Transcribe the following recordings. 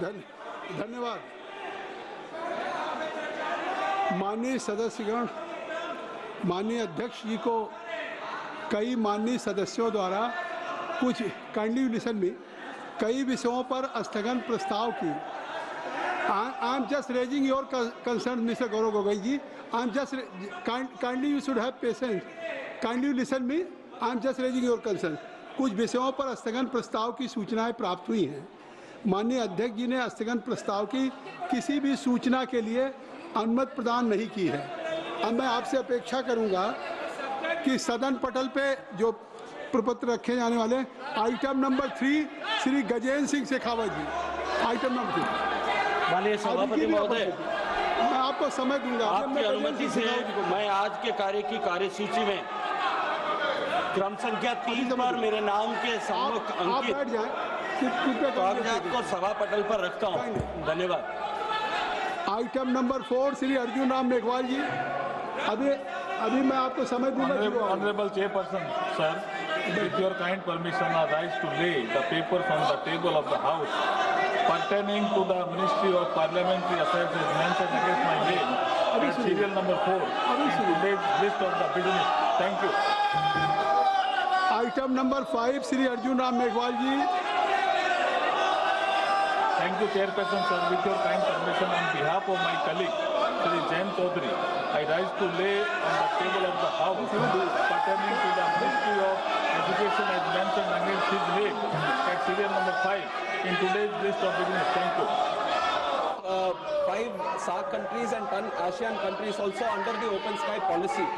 धन्यवाद। माननीय सदस्यगण, माननीय अध्यक्ष जी को कई माननीय सदस्यों द्वारा कुछ काइंडली लिसन में कई विषयों पर स्थगन प्रस्ताव की। I am just raising your concern mister Gaurav Gogoi ji. I am just kindly you should have patience, kindly listen me. I am just raising your concern. कुछ विषयों पर स्थगन प्रस्ताव की सूचनाएं प्राप्त हुई हैं। माननीय अध्यक्ष जी ने स्थगन प्रस्ताव की किसी भी सूचना के लिए अनुमति प्रदान नहीं की है। अब मैं आपसे अपेक्षा करूंगा कि सदन पटल पे जो प्रपत्र रखे जाने वाले आइटम नंबर 3 श्री गजेंद्र सिंह शेखावत जी, आइटम नंबर 3। माननीय सभापति महोदय, मैं आपको समय दूंगा। आपकी अनुमति से मैं आज के कार्य की कार्यसूची में क्रम संख्या 3 पर मेरे नाम के सम्मुख अंकित कागजात को सभा पटल पर रखता हूं। धन्यवाद। आइटम नंबर 4 श्री अर्जुन राम मेघवाल जी। अभी मैं आपको समय दूंगा। Honourable chairperson sir, with your kind permission, I rise to lay the papers on the table of the House pertaining to the Ministry of Parliamentary Affairs as mentioned against my name at serial number 4 in today's list of the business. Thank you. Item number 5 Shri Arjun Ram Meghwal ji. Thank you, Chairperson sir. With your kind permission, on behalf of my colleague Shri Jain Chaudhary, I rise to lay on the table of the House pertaining to the Ministry of Education as mentioned against his name at serial number 5 in today's list of business. Thank you. 5 SAARC countries and 10 ASEAN countries also under the open sky policy.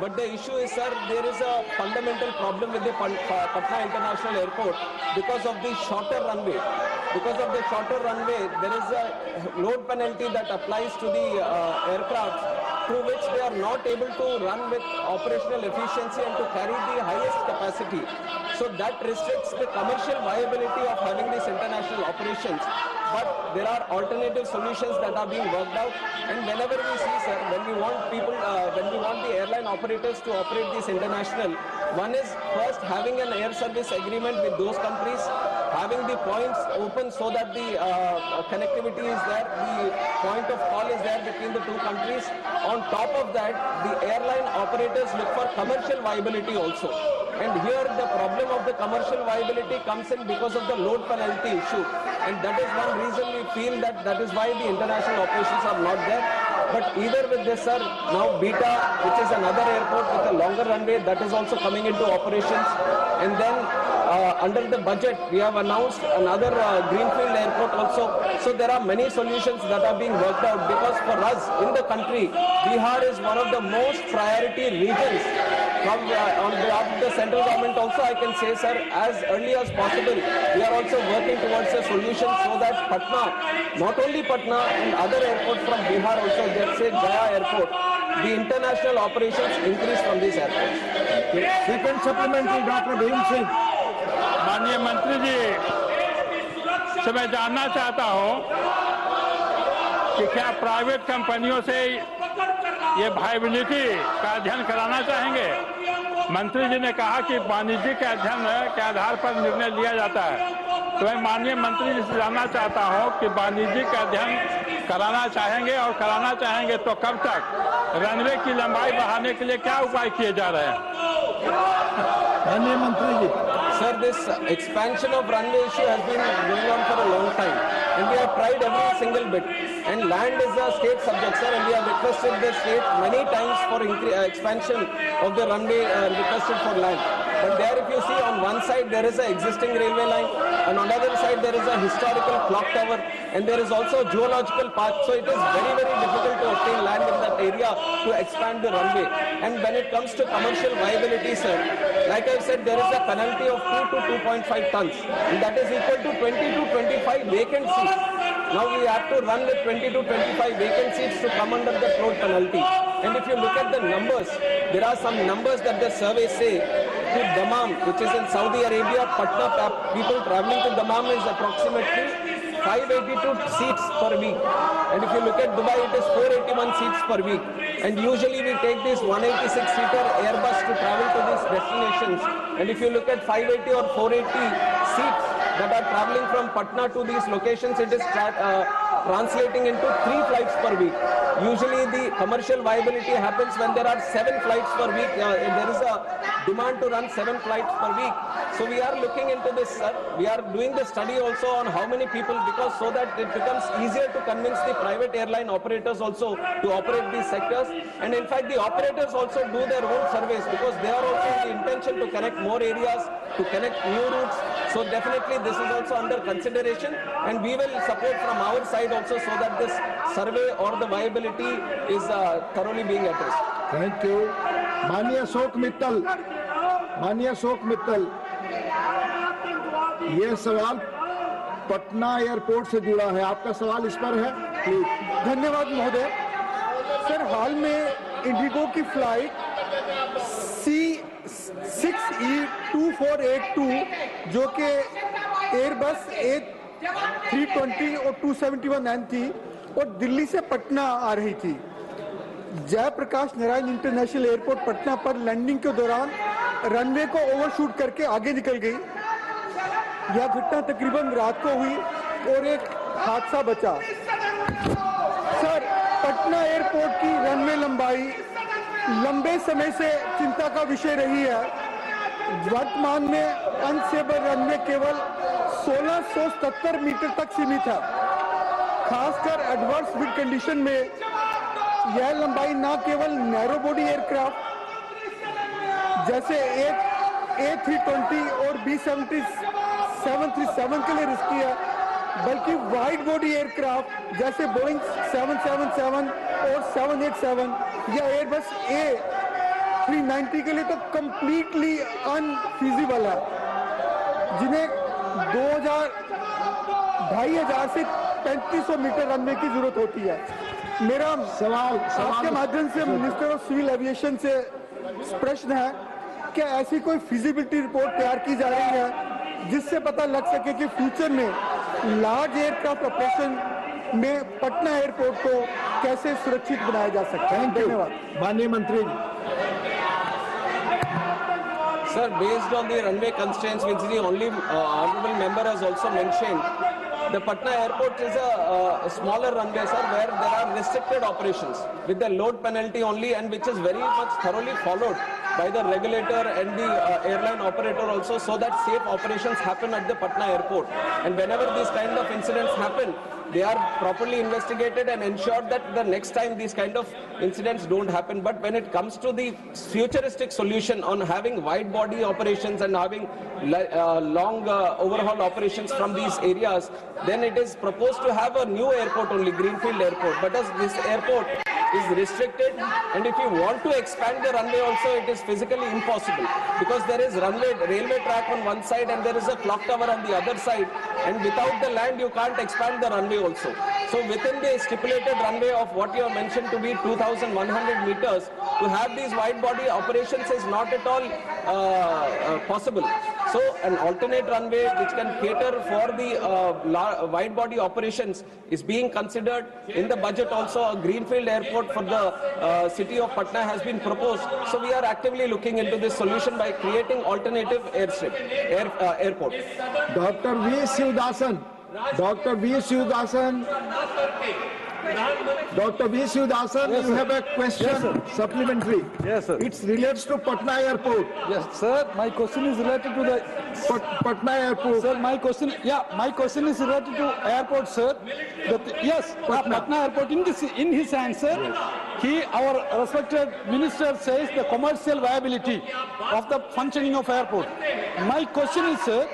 But the issue is, sir, there is a fundamental problem with the Patna International Airport because of the shorter runway. Because of the shorter runway, there is a load penalty that applies to the aircraft, through which they are not able to run with operational efficiency and to carry the highest capacity. So that restricts the commercial viability of having these international operations. But there are alternative solutions that are being worked out. And whenever we see, sir, when we want the airline operators to operate this international, one is first having an air service agreement with those countries, having the points open so that the connectivity is there, the point of call is there between the two countries. On top of that, the airline operators look for commercial viability also. And here the problem of the commercial viability comes in because of the load penalty issue. And that is one reason we feel that is why the international operations are not there. But either with this, sir, now Beta, which is another airport with a longer runway, that is also coming into operations. And then under the budget, we have announced another greenfield airport also. So there are many solutions that are being worked out, because for us in the country, Bihar is one of the most priority regions. On behalf of the central government also, I can say, sir, as early as possible, we are also working towards a solution so that Patna, not only Patna and other airports from Bihar also, let's say Gaya airport, the international operations increase from these airports. Second supplementary, Dr. Bhim Singh. माननीय मंत्री जी से मैं जानना चाहता हूं कि क्या private कंपनियों से ये वायबिलिटी का अध्ययन कराना चाहेंगे। मंत्री जी ने कहा कि वाणिज्यिक अध्ययन के आधार पर निर्णय लिया जाता है, तो मैं माननीय मंत्री जी से जानना चाहता हूं कि वाणिज्यिक अध्ययन कराना चाहेंगे, और कराना चाहेंगे तो कब तक। रनवे की लंबाई बढ़ाने के लिए क्या उपाय किए जा रहे हैं। माननीय मंत्री जी। Sir, this expansion of runway issue has been going on for a long time, and we have tried every single bit. And land is a state subject, sir, and we have requested the state many times for expansion of the runway, requested for land. But there, if you see, on one side there is an existing railway line, and on the other side there is a historical clock tower, and there is also a geological park. So it is very, very difficult to obtain land in that area to expand the runway. And when it comes to commercial viability, sir, like I said, there is a penalty of 2 to 2.5 tons, and that is equal to 20 to 25 vacant seats. Now we have to run with 20 to 25 vacant seats to come under the load penalty. And if you look at the numbers, there are some numbers that the survey say. To Dammam, which is in Saudi Arabia, Patna, people traveling to Dammam is approximately 582 seats per week. And if you look at Dubai, it is 481 seats per week. And usually we take this 186-seater Airbus to travel to these destinations. And if you look at 580 or 480 seats, that are traveling from Patna to these locations, it is translating into 3 flights per week. Usually the commercial viability happens when there are 7 flights per week. There is a demand to run 7 flights per week. So we are looking into this, sir. We are doing the study also on how many people, because so that it becomes easier to convince the private airline operators also to operate these sectors. And in fact, the operators also do their own surveys, because they are also in the intention to connect more areas, to connect new routes. So definitely this is also under consideration, and we will support from our side also so that this survey or the viability is thoroughly being addressed. Thank you. माननीय अशोक मित्तल, ये सवाल Patna airport से जुड़ा है, आपका सवाल इस पर है, प्लीज। धन्यवाद महोदय। सर, हाल में इंडिगो की फ्लाइट C6E2482 जो कि एयरबस A320 और 271N थी और दिल्ली से पटना आ रही थी, जयप्रकाश नारायण इंटरनेशनल एयरपोर्ट पटना पर लैंडिंग के दौरान रनवे को ओवरशूट करके आगे निकल गई। यह घटना तकरीबन रात को हुई और एक हादसा बचा। सर, पटना एयरपोर्ट की रनवे लंबाई लंबे समय से चिंता का विषय रही है। वर्तमान में अनस्टेबल रनवे केवल 1677 मीटर तक सीमित है। खासकर एडवर्स विंड कंडीशन में यह लंबाई न केवल नैरो बॉडी एयरक्राफ्ट जैसे A320 और B737 के लिए रिस्की है, बल्कि वाइड बॉडी एयरक्राफ्ट जैसे बोइंग 777 और 787 या एयरबस A390 के लिए तो कंप्लीटली अनफीजिबल है, जिन्हें 2500 से 3500 मीटर रनवे की जरूरत होती है। मेरा सवाल आपके माध्यम से मिनिस्टर ऑफ सिविल एविएशन से प्रश्न है, क्या ऐसी कोई फिजिबिलिटी रिपोर्ट तैयार की जा रही है जिससे पता लग सके कि फ्यूचर में लार्ज एयरक्राफ्ट ऑपरेशन में पटना एयरपोर्ट को कैसे सुरक्षित बनाया जा सकता है? धन्यवाद। माननीय मंत्री जी। Sir, based on the runway constraints, which the only honorable member has also mentioned, the Patna airport is a smaller runway, sir, where there are restricted operations with the load penalty only, and which is very much thoroughly followed by the regulator and the airline operator also, so that safe operations happen at the Patna airport. And whenever these kind of incidents happen, they are properly investigated and ensured that the next time these kind of incidents don't happen. But when it comes to the futuristic solution on having wide body operations and having long overhaul operations from these areas, then it is proposed to have a new airport only, Greenfield Airport. But as this airport is restricted, and if you want to expand the runway also, it is physically impossible, because there is railway track on one side and there is a clock tower on the other side, and without the land you can't expand the runway also. So within the stipulated runway of what you have mentioned to be 2,100 meters, to have these wide body operations is not at all possible. So an alternate runway which can cater for the wide body operations is being considered. In the budget also, a greenfield airport for the city of Patna has been proposed. So we are actively looking into this solution by creating alternative airport. Dr. V. Sivdasan, yes, you have a question, yes, supplementary. Yes, sir. It relates to Patna Airport. Yes, sir. My question is related to the Patna Airport. Sir, my question is related to airport, sir. Yes, Patna Airport. In his answer, our respected minister says the commercial viability of the functioning of airport. My question is, sir,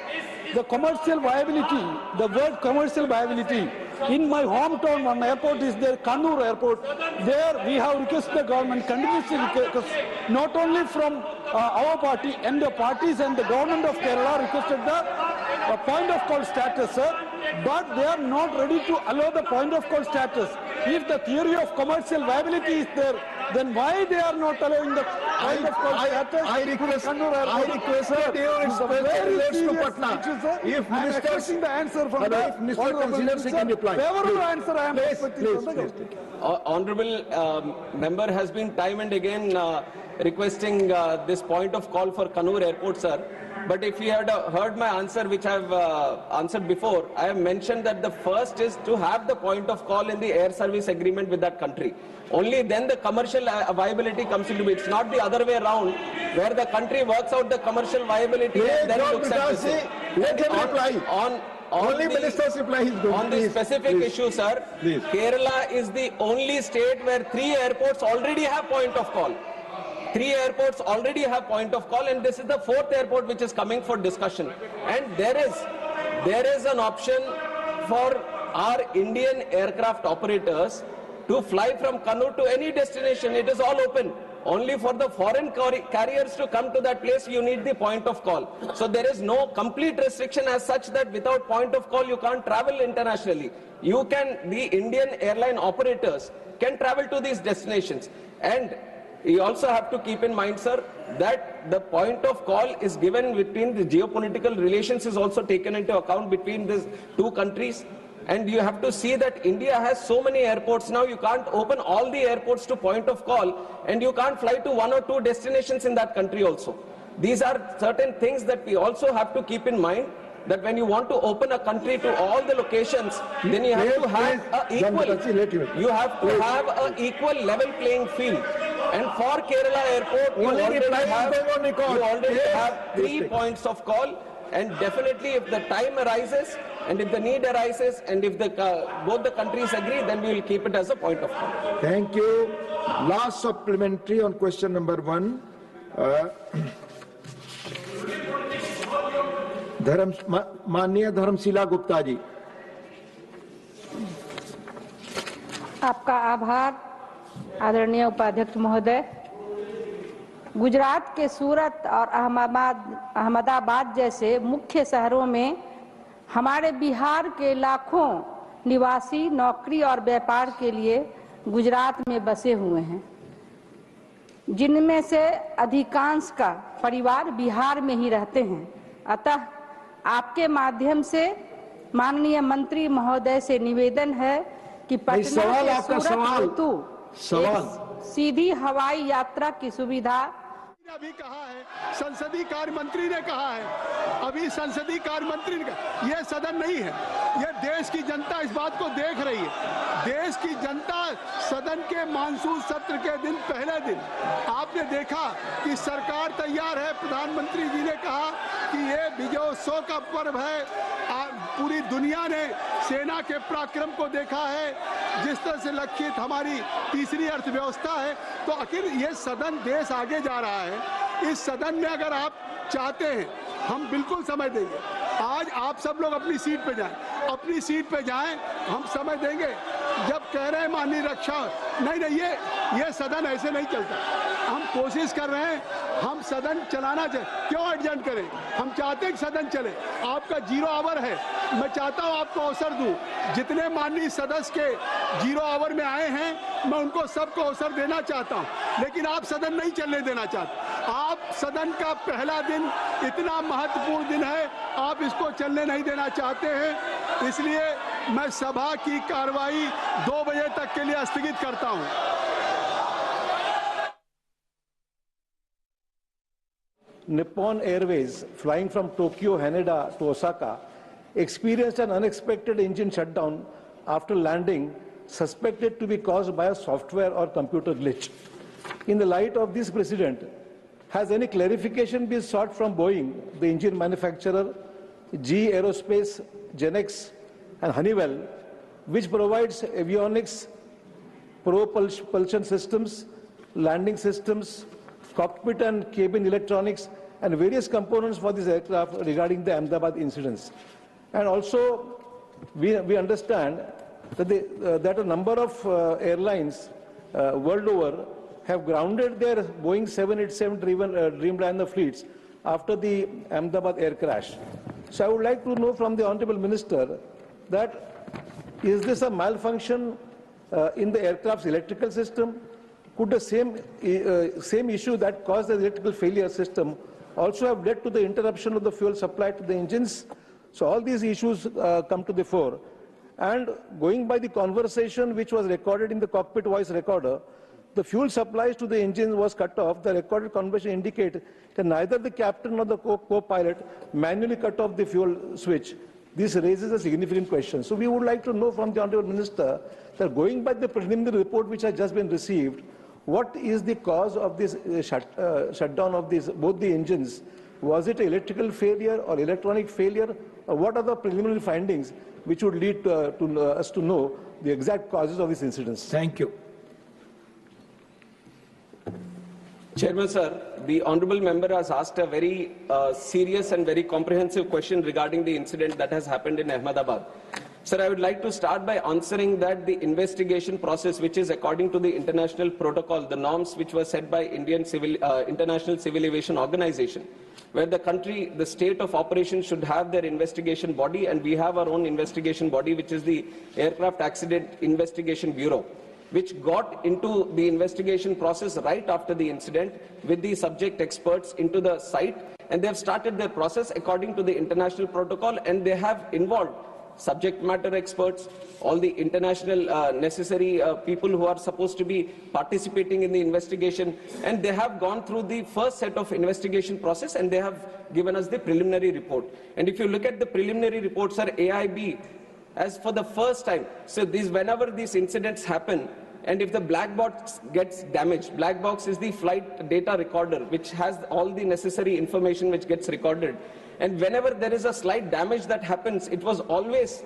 the commercial viability, the word commercial viability. In my hometown, one airport is there, Kannur Airport. There we have requested the government, continuously request, not only from our party and the parties and the government of Kerala requested the point of call status, sir, but they are not ready to allow the point of call status. If the theory of commercial viability is there, then why they are not allowing the point of call status? I requested you, relates to Patna. If I am expecting the answer from the Minister considers he can reply. Favorable answer I am expecting from the government. Honorable member has been time and again requesting this point of call for Kannur Airport, sir. But if you had heard my answer, which I've answered before, I have mentioned that the first is to have the point of call in the air service agreement with that country. Only then the commercial viability comes into it. It's not the other way around, where the country works out the commercial viability and then looks at this. Let him reply. Only ministers reply. On the specific issue, sir, Kerala is the only state where 3 airports already have point of call. 3 airports already have point of call, and this is the 4th airport which is coming for discussion. And there is an option for our Indian aircraft operators to fly from Kannur to any destination. It is all open. Only for the foreign carriers to come to that place, you need the point of call. So there is no complete restriction as such that without point of call you can't travel internationally. The Indian airline operators can travel to these destinations. And you also have to keep in mind, sir, that the point of call is given between the geopolitical relations is also taken into account between these 2 countries. And you have to see that India has so many airports now, you can't open all the airports to point of call, and you can't fly to 1 or 2 destinations in that country also. These are certain things that we also have to keep in mind, that when you want to open a country to all the locations, then you have to have an equal level playing field. And for Kerala Airport, you already have 3 points of call, and definitely if the time arises and if the need arises and if both the countries agree, then we will keep it as a point of call. Thank you. Last supplementary on question number 1. माननीय धर्मशिला गुप्ता जी। आपका आभार आदरणीय उपाध्यक्ष महोदय। गुजरात के सूरत और अहमदाबाद जैसे मुख्य शहरों में हमारे बिहार के लाखों निवासी नौकरी और व्यापार के लिए गुजरात में बसे हुए हैं, जिनमें से अधिकांश का परिवार बिहार में ही रहते हैं। अतः आपके माध्यम से माननीय मंत्री महोदय से निवेदन है कि पटना से सूरत हेतु सीधी हवाई यात्रा की सुविधा अभी कहा है, संसदीय कार्य मंत्री ने कहा है, अभी संसदीय कार्य मंत्री ने कहा, यह सदन नहीं है, यह देश की जनता इस बात को देख रही है। देश की जनता सदन के मानसून सत्र के दिन पहले दिन आपने देखा कि सरकार तैयार है। प्रधानमंत्री जी ने कहा कि ये विजयोत्सव का पर्व है। पूरी दुनिया ने सेना के पराक्रम को देखा है, जिस तरह से लक्षित हमारी तीसरी अर्थव्यवस्था है। तो आखिर ये सदन देश आगे जा रहा है। इस सदन में अगर आप चाहते हैं, हम बिल्कुल समय देंगे। आज आप सब लोग अपनी सीट पे जाएं, अपनी सीट पे जाएं, हम समय देंगे। जब कह रहे हैं माननीय रक्षा, नहीं, ये सदन ऐसे नहीं चलता। हम कोशिश कर रहे हैं, हम सदन चलाना चाहिए। क्यों एडजस्ट करें? हम चाहते हैं कि सदन चले। आपका 0 आवर है, मैं चाहता हूं आपको अवसर दूं। जितने माननीय सदस्य के 0 आवर में आए हैं, मैं उनको सबको अवसर देना चाहता हूं, लेकिन आप सदन नहीं चलने देना चाहते। आप सदन का पहला दिन इतना महत्वपूर्ण दिन है, आप इसको चलने नहीं देना चाहते हैं। इसलिए मैं सभा की कार्रवाई 2 बजे तक के लिए स्थगित करता हूं। Nippon Airways, flying from Tokyo, Haneda to Osaka, experienced an unexpected engine shutdown after landing, suspected to be caused by a software or computer glitch. In the light of this precedent, has any clarification been sought from Boeing, the engine manufacturer, GE Aerospace, Genex, and Honeywell, which provides avionics, propulsion systems, landing systems, cockpit and cabin electronics, and various components for this aircraft regarding the Ahmedabad incidents. And also, we understand that, that a number of airlines world over have grounded their Boeing 787 Dreamliner fleets after the Ahmedabad air crash. So I would like to know from the Honorable Minister that is this a malfunction in the aircraft's electrical system? Could the same issue that caused the electrical failure system also have led to the interruption of the fuel supply to the engines? So all these issues come to the fore. And going by the conversation which was recorded in the cockpit voice recorder, the fuel supplies to the engine was cut off, the recorded conversation indicate that neither the captain nor the co-pilot manually cut off the fuel switch. This raises a significant question. So we would like to know from the Honorable Minister that going by the preliminary report which has just been received, what is the cause of this shutdown of both the engines? Was it an electrical failure or electronic failure? Or what are the preliminary findings which would lead us to know the exact causes of these incidents? Thank you. Chairman, sir, the honourable member has asked a very serious and very comprehensive question regarding the incident that has happened in Ahmedabad. Sir, I would like to start by answering that the investigation process, which is according to the international protocol, the norms which were set by International Civil Aviation Organization, where the state of operation should have their investigation body, and we have our own investigation body, which is the Aircraft Accident Investigation Bureau, which got into the investigation process right after the incident with the subject experts into the site, and they have started their process according to the international protocol, and they have involved subject matter experts, all the international necessary people who are supposed to be participating in the investigation, and they have gone through the first set of investigation process, and they have given us the preliminary report. And if you look at the preliminary report, sir, AAIB, as for the first time, so whenever these incidents happen, and if the black box gets damaged, black box is the flight data recorder, which has all the necessary information which gets recorded. And whenever there is a slight damage that happens, it was always,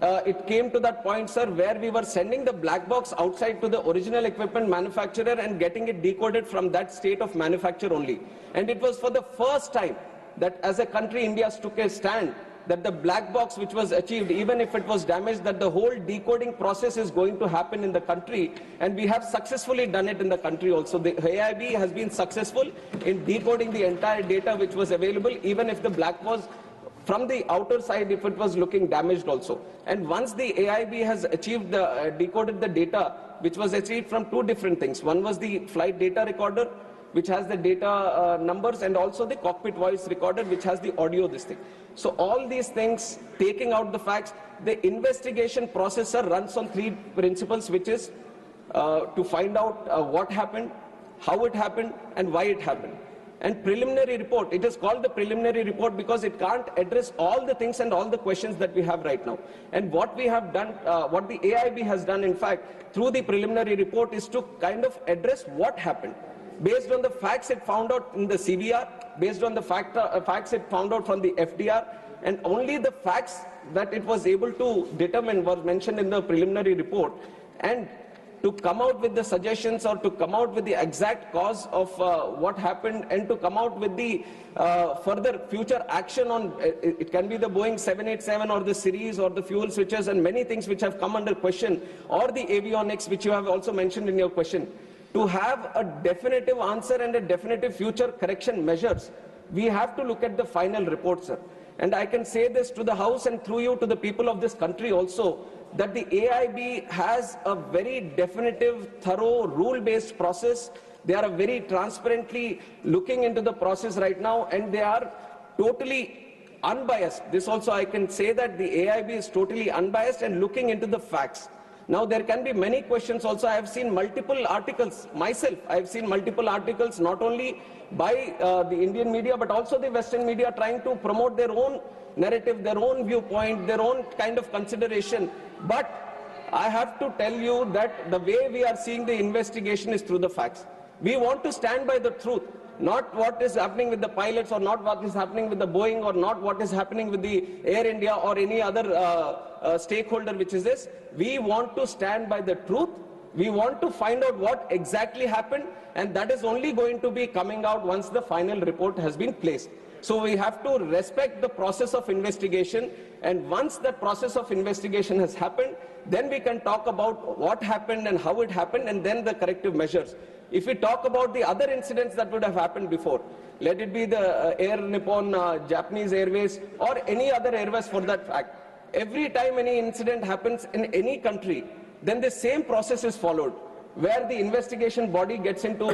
it came to that point, sir, where we were sending the black box outside to the original equipment manufacturer and getting it decoded from that state of manufacture only. And it was for the first time that as a country, India took a stand that the black box which was achieved, even if it was damaged, that the whole decoding process is going to happen in the country, and we have successfully done it in the country also. The AIB has been successful in decoding the entire data which was available, even if the black was from the outer side, if it was looking damaged also. And once the AIB has achieved decoded the data, which was achieved from two different things. One was the flight data recorder, which has the data numbers, and also the cockpit voice recorder, which has the audio, this thing. So all these things, taking out the facts, the investigation processor runs on three principles, which is to find out what happened, how it happened, and why it happened. And preliminary report, it is called the preliminary report because it can't address all the things and all the questions that we have right now. And what we have done, what the AIB has done, in fact, through the preliminary report is to kind of address what happened. Based on the facts it found out in the CVR, based on the facts it found out from the FDR, and only the facts that it was able to determine was mentioned in the preliminary report, and to come out with the suggestions or to come out with the exact cause of what happened, and to come out with the further future action on, it can be the Boeing 787 or the series or the fuel switches and many things which have come under question, or the avionics which you have also mentioned in your question. To have a definitive answer and a definitive future correction measures, we have to look at the final report, sir. And I can say this to the House and through you to the people of this country also, that the AIB has a very definitive, thorough, rule-based process. They are very transparently looking into the process right now, and they are totally unbiased. This also I can say that the AIB is totally unbiased and looking into the facts. Now, there can be many questions also. I have seen multiple articles myself. I have seen multiple articles not only by the Indian media but also the Western media trying to promote their own narrative, their own viewpoint, their own kind of consideration. But I have to tell you that the way we are seeing the investigation is through the facts. We want to stand by the truth, not what is happening with the pilots or not what is happening with the Boeing or not what is happening with the Air India or any other stakeholder which is this. We want to stand by the truth. We want to find out what exactly happened, and that is only going to be coming out once the final report has been placed. So we have to respect the process of investigation, and once that process of investigation has happened, then we can talk about what happened and how it happened, and then the corrective measures. If we talk about the other incidents that would have happened before, let it be the Air Nippon, Japanese Airways, or any other airways for that fact, every time any incident happens in any country, then the same process is followed, where the investigation body gets into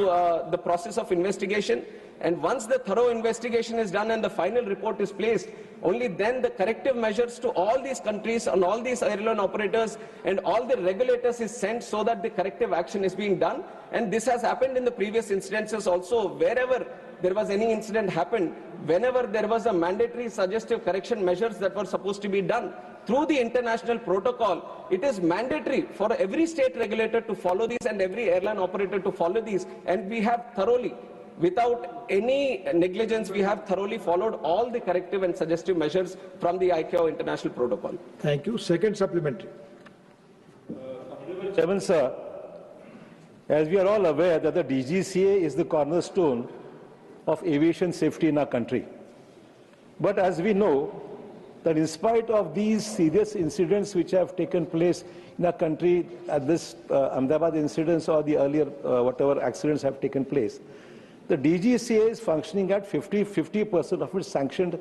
the process of investigation. And once the thorough investigation is done and the final report is placed, only then the corrective measures to all these countries and all these airline operators and all the regulators is sent so that the corrective action is being done. And this has happened in the previous incidences also. Wherever there was any incident happened, whenever there was a mandatory suggestive correction measures that were supposed to be done through the international protocol, it is mandatory for every state regulator to follow these and every airline operator to follow these. And we have thoroughly, without any negligence, we have thoroughly followed all the corrective and suggestive measures from the ICAO international protocol. Thank you. Second supplementary. Chairman, sir, as we are all aware that the DGCA is the cornerstone of aviation safety in our country. But as we know, that in spite of these serious incidents which have taken place in our country, at this Ahmedabad incidents or the earlier whatever accidents have taken place, the DGCA is functioning at 50% of its sanctioned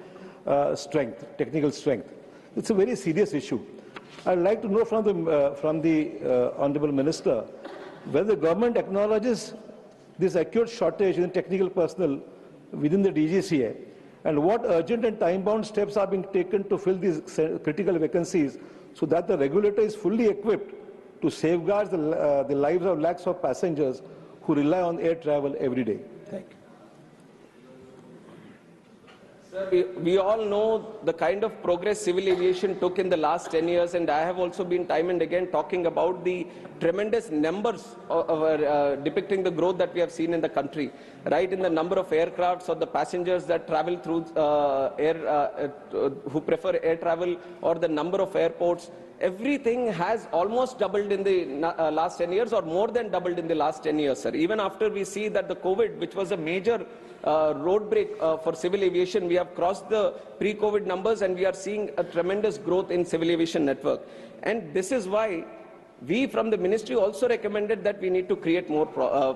strength, technical strength. It's a very serious issue. I'd like to know from the Honorable Minister whether the government acknowledges this acute shortage in technical personnel within the DGCA, and what urgent and time-bound steps are being taken to fill these critical vacancies so that the regulator is fully equipped to safeguard the lives of lakhs of passengers who rely on air travel every day. Thank you. Sir, we all know the kind of progress civil aviation took in the last 10 years, and I have also been time and again talking about the tremendous numbers depicting the growth that we have seen in the country, right, in the number of aircrafts or the passengers that travel through who prefer air travel, or the number of airports. Everything has almost doubled in the last 10 years, or more than doubled in the last 10 years, sir. Even after we see that the COVID, which was a major road break for civil aviation, we have crossed the pre-COVID numbers, and we are seeing a tremendous growth in civil aviation network. And this is why we from the ministry also recommended that we need to create more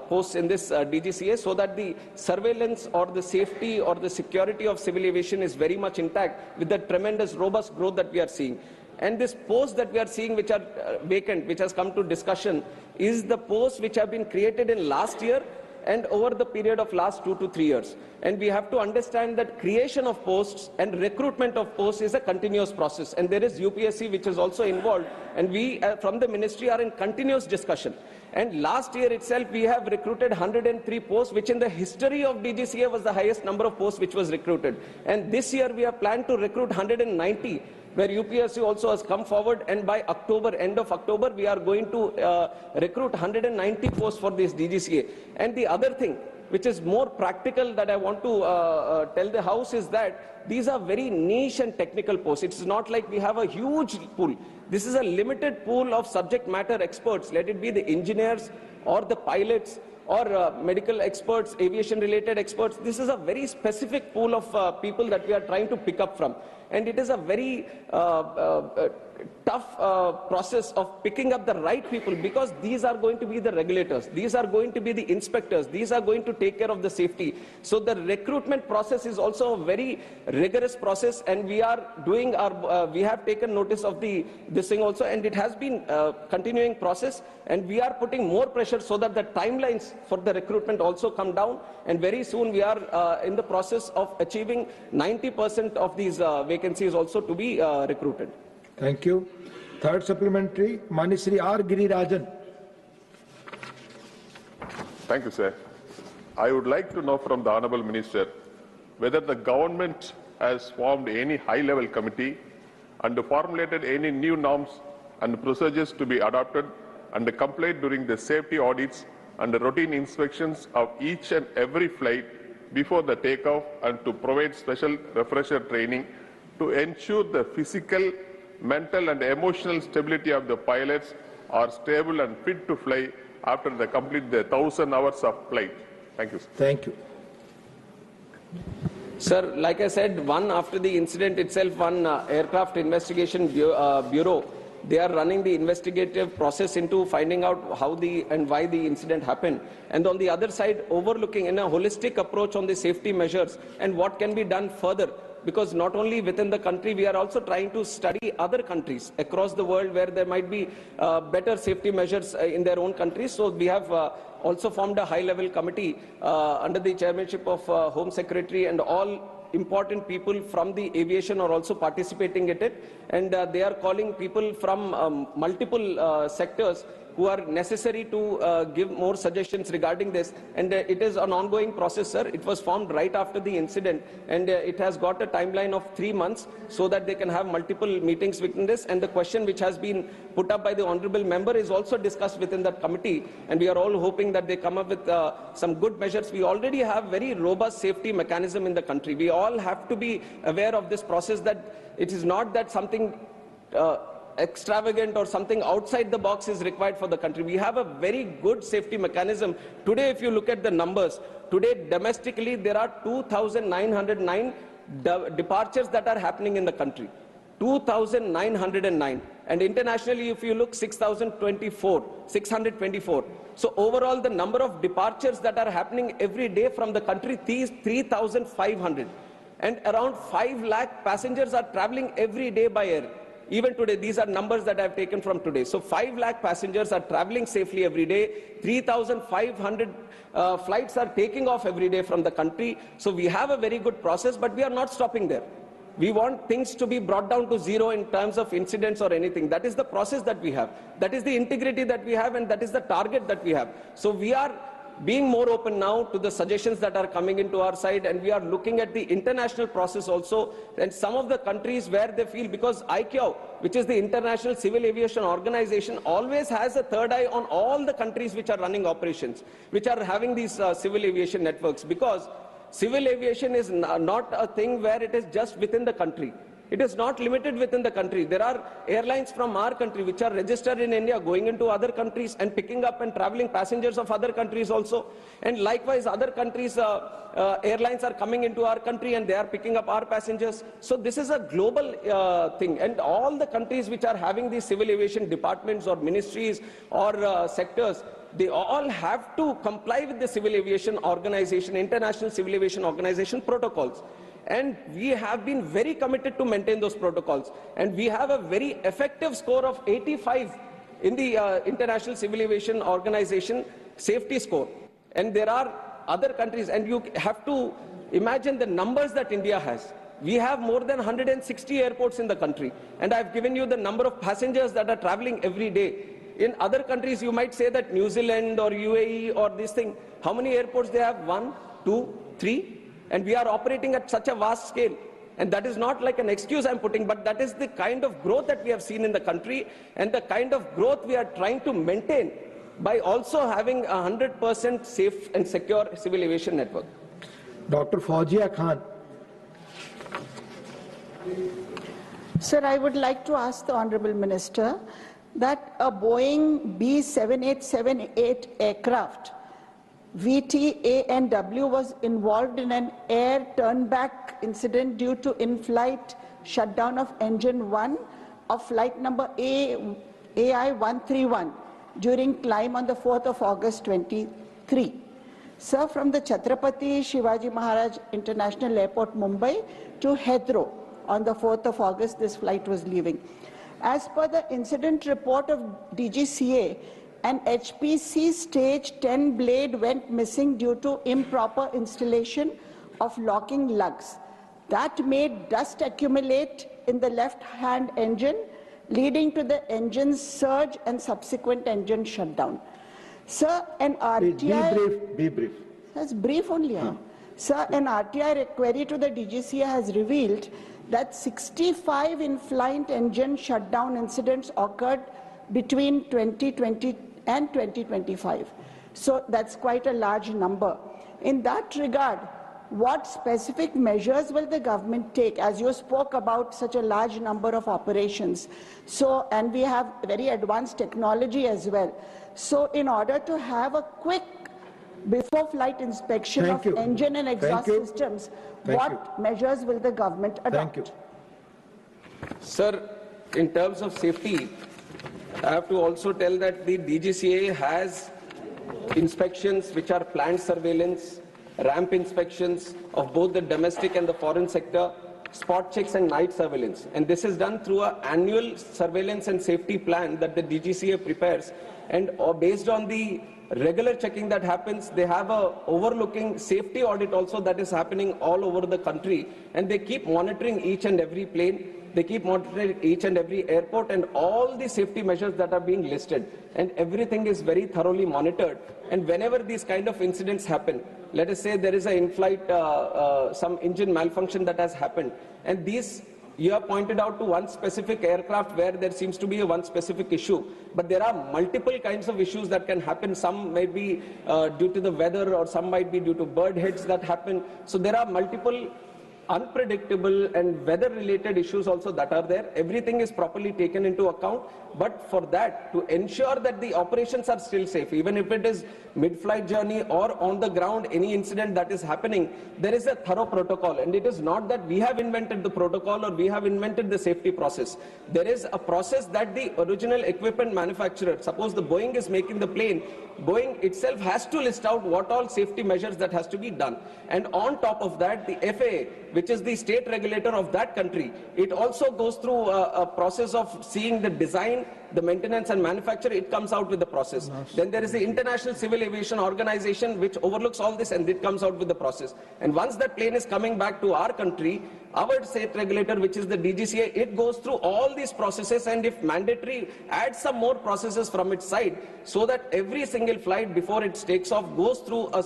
posts in this DGCA, so that the surveillance or the safety or the security of civil aviation is very much intact with the tremendous robust growth that we are seeing. And this post that we are seeing, which are vacant, which has come to discussion, is the posts which have been created in last year and over the period of last 2 to 3 years. And we have to understand that creation of posts and recruitment of posts is a continuous process. And there is UPSC which is also involved. And we from the ministry are in continuous discussion. And last year itself, we have recruited 103 posts, which in the history of DGCA was the highest number of posts which was recruited. And this year we have planned to recruit 190, where UPSC also has come forward, and by October, end of October, we are going to recruit 190 posts for this DGCA. And the other thing, which is more practical, that I want to tell the House, is that these are very niche and technical posts. It's not like we have a huge pool. This is a limited pool of subject matter experts, let it be the engineers or the pilots or medical experts, aviation-related experts. This is a very specific pool of people that we are trying to pick up from. And it is a very tough process of picking up the right people, because these are going to be the regulators, these are going to be the inspectors, these are going to take care of the safety. So the recruitment process is also a very rigorous process, and we are doing our, we have taken notice of this thing also, and it has been continuing process, and we are putting more pressure so that the timelines for the recruitment also come down, and very soon we are in the process of achieving 90% of these vacancies also to be recruited. Thank you. Third supplementary, Manisri R. Girirajan. Thank you, sir. I would like to know from the Honourable Minister whether the government has formed any high-level committee and formulated any new norms and procedures to be adopted and complied during the safety audits and the routine inspections of each and every flight before the takeoff, and to provide special refresher training to ensure the physical, mental and emotional stability of the pilots are stable and fit to fly after they complete the 1,000 hours of flight. Thank you, sir. Thank you. Sir, like I said, after the incident itself, one aircraft investigation bureau, they are running the investigative process into finding out how and why the incident happened. And on the other side, overlooking in a holistic approach on the safety measures and what can be done further. because not only within the country, we are also trying to study other countries across the world where there might be better safety measures in their own countries. So we have also formed a high-level committee under the chairmanship of Home Secretary, and all important people from the aviation are also participating in it, and they are calling people from multiple sectors who are necessary to give more suggestions regarding this. And it is an ongoing process, sir. It was formed right after the incident, and it has got a timeline of 3 months so that they can have multiple meetings within this. And the question which has been put up by the honorable member is also discussed within that committee, and we are all hoping that they come up with some good measures. We already have very robust safety mechanism in the country. We all have to be aware of this process, that it is not that something extravagant or something outside the box is required for the country. We have a very good safety mechanism. Today, if you look at the numbers, today domestically there are 2,909 departures that are happening in the country. 2,909. And internationally, if you look, 624. So overall, the number of departures that are happening every day from the country is 3,500. And around 5 lakh passengers are traveling every day by air. Even today, these are numbers that I have taken from today. So 5 lakh passengers are traveling safely every day. 3,500 flights are taking off every day from the country. So we have a very good process, but we are not stopping there. We want things to be brought down to zero in terms of incidents or anything. That is the process that we have. That is the integrity that we have, and that is the target that we have. So we are being more open now to the suggestions that are coming into our side, and we are looking at the international process also, and some of the countries where they feel, because ICAO, which is the International Civil Aviation Organization, always has a third eye on all the countries which are running operations, which are having these civil aviation networks, because civil aviation is not a thing where it is just within the country. It is not limited within the country. There are airlines from our country which are registered in India going into other countries and picking up and traveling passengers of other countries also. And likewise, other countries, airlines are coming into our country and they are picking up our passengers. So this is a global thing. And all the countries which are having these civil aviation departments or ministries or sectors, they all have to comply with the Civil Aviation Organization, International Civil Aviation Organization protocols. And we have been very committed to maintain those protocols. And we have a very effective score of 85 in the International Civil Aviation Organization safety score. And there are other countries, and you have to imagine the numbers that India has. We have more than 160 airports in the country. And I've given you the number of passengers that are traveling every day. In other countries, you might say that New Zealand or UAE or this thing, how many airports they have? 1, 2, 3? And we are operating at such a vast scale. And that is not like an excuse I'm putting, but that is the kind of growth that we have seen in the country, and the kind of growth we are trying to maintain by also having a 100% safe and secure civil aviation network. Dr. Fauzia Khan. Sir, I would like to ask the Honorable Minister that a Boeing B7878 aircraft VT-ANW was involved in an air turnback incident due to in-flight shutdown of engine 1 of flight number AI-131 during climb on the 4th of August 23. Sir, from the Chhatrapati Shivaji Maharaj International Airport, Mumbai to Heathrow on the 4th of August, this flight was leaving. As per the incident report of DGCA, an HPC stage 10 blade went missing due to improper installation of locking lugs. That made dust accumulate in the left-hand engine, leading to the engine's surge and subsequent engine shutdown. Sir, an RTI... Be brief. That's brief only. Sir, an RTI query to the DGCA has revealed that 65 in-flight engine shutdown incidents occurred between 2020 and 2025. So that's quite a large number. In that regard, what specific measures will the government take, as you spoke about such a large number of operations? So, and we have very advanced technology as well. So in order to have a quick before flight inspection of engine and exhaust systems, what measures will the government adopt? Thank you. Sir, in terms of safety, I have to also tell that the DGCA has inspections which are planned surveillance, ramp inspections of both the domestic and the foreign sector. spot checks and night surveillance. And this is done through an annual surveillance and safety plan that the DGCA prepares. And based on the regular checking that happens, they have a overlooking safety audit also that is happening all over the country. And they keep monitoring each and every plane. They keep monitoring each and every airport and all the safety measures that are being listed. And everything is very thoroughly monitored. And whenever these kind of incidents happen, let us say there is an in-flight, some engine malfunction that has happened. And these, you have pointed out to one specific aircraft where there seems to be a one specific issue. But there are multiple kinds of issues that can happen. Some may be due to the weather, or some might be due to bird hits that happen. So there are multiple unpredictable and weather-related issues also that are there. Everything is properly taken into account. But for that, to ensure that the operations are still safe, even if it is mid-flight journey or on the ground, any incident that is happening, there is a thorough protocol. And it is not that we have invented the protocol or we have invented the safety process. There is a process that the original equipment manufacturer, suppose the Boeing is making the plane, Boeing itself has to list out what all safety measures that has to be done. And on top of that, the FAA, which is the state regulator of that country, it also goes through a process of seeing the design, the maintenance and manufacture. It comes out with the process. Then there is the International Civil Aviation Organization, which overlooks all this, and it comes out with the process. And once that plane is coming back to our country, our state regulator, which is the DGCA, it goes through all these processes, and if mandatory, adds some more processes from its side, so that every single flight before it takes off goes through a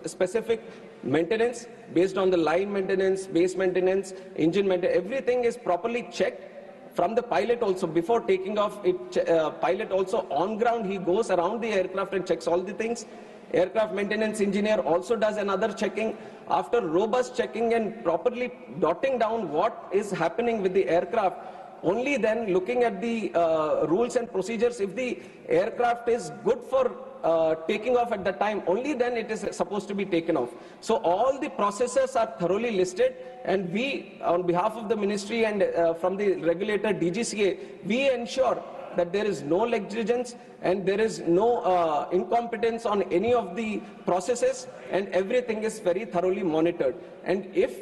specific maintenance based on the line maintenance, base maintenance, engine maintenance. Everything is properly checked. From the pilot also, before taking off, pilot also on ground, he goes around the aircraft and checks all the things. Aircraft maintenance engineer also does another checking. After robust checking and properly dotting down what is happening with the aircraft, only then looking at the rules and procedures, if the aircraft is good for taking off at that time, only then it is supposed to be taken off. So all the processes are thoroughly listed, and we, on behalf of the ministry and from the regulator DGCA, we ensure that there is no negligence and there is no incompetence on any of the processes, and everything is very thoroughly monitored. And if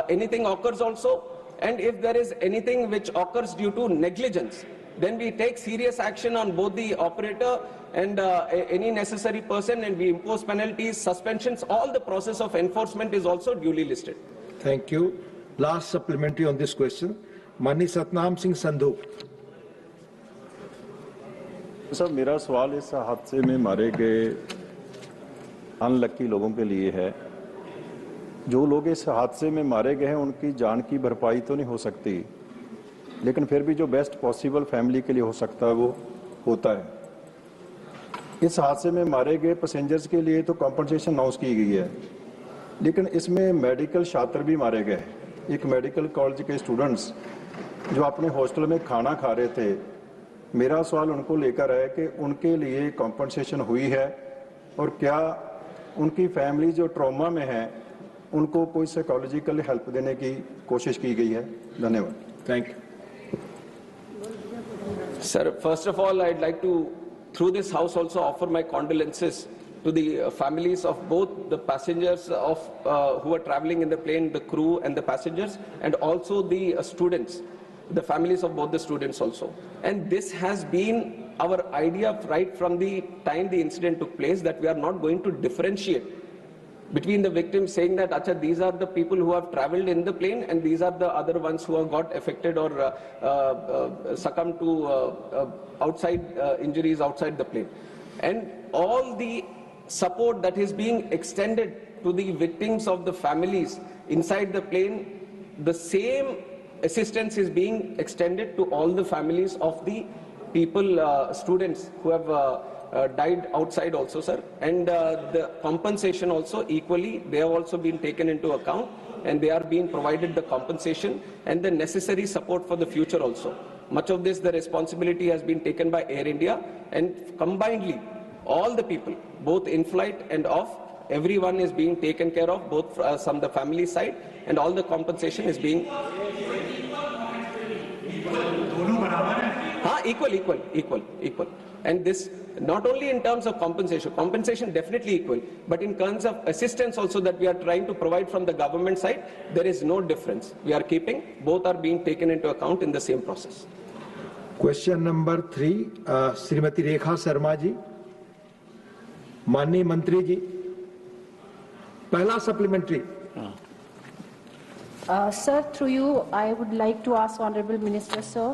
anything occurs also, and if there is anything which occurs due to negligence, then we take serious action on both the operator and any necessary person, and we impose penalties, suspensions. All the process of enforcement is also duly listed. Thank you. Last supplementary on this question, Mani Satnam Singh Sandhu. Sir, मेरा सवाल इस हादसे में मारे गए unlucky लोगों के लिए है। जो लोग इस हादसे में मारे गए हैं उनकी जान की भरपाई तो नहीं हो सकती, लेकिन फिर भी जो बेस्ट पॉसिबल फैमिली के लिए हो सकता है वो होता है। इस हादसे में मारे गए पैसेंजर्स के लिए तो कॉम्पनसेशन अनाउंस की गई है, लेकिन इसमें मेडिकल छात्र भी मारे गए। एक मेडिकल कॉलेज के स्टूडेंट्स जो अपने हॉस्टल में खाना खा रहे थे, मेरा सवाल उनको लेकर है कि उनके लिए कॉम्पनसेशन हुई है, और क्या उनकी फैमिली जो ट्रॉमा में है उनको कोई साइकोलॉजिकल हेल्प देने की कोशिश की गई है? धन्यवाद। Thank you. Sir, first of all, I'd like to, through this house, also offer my condolences to the families of both the passengers of who are traveling in the plane, the crew and the passengers, and also the students, the families of both the students also. And this has been our idea right from the time the incident took place, that we are not going to differentiate between the victims, saying that Acha, these are the people who have traveled in the plane and these are the other ones who have got affected or succumbed to outside injuries outside the plane. And all the support that is being extended to the victims of the families inside the plane, the same assistance is being extended to all the families of the people, students who have died outside also, sir. And the compensation also equally, they have also been taken into account, and they are being provided the compensation and the necessary support for the future also. Much of this, the responsibility has been taken by Air India, and combinedly, all the people, both in flight and off, everyone is being taken care of, both from the family side, and all the compensation is being equal. And this, not only in terms of compensation definitely equal, but in terms of assistance also that we are trying to provide from the government side, there is no difference. We are keeping, both are being taken into account in the same process. Question number 3, Srimati Rekha Sharma ji. माननीय मंत्री जी, पहला supplementary. Sir, through you, I would like to ask Honorable Minister, sir.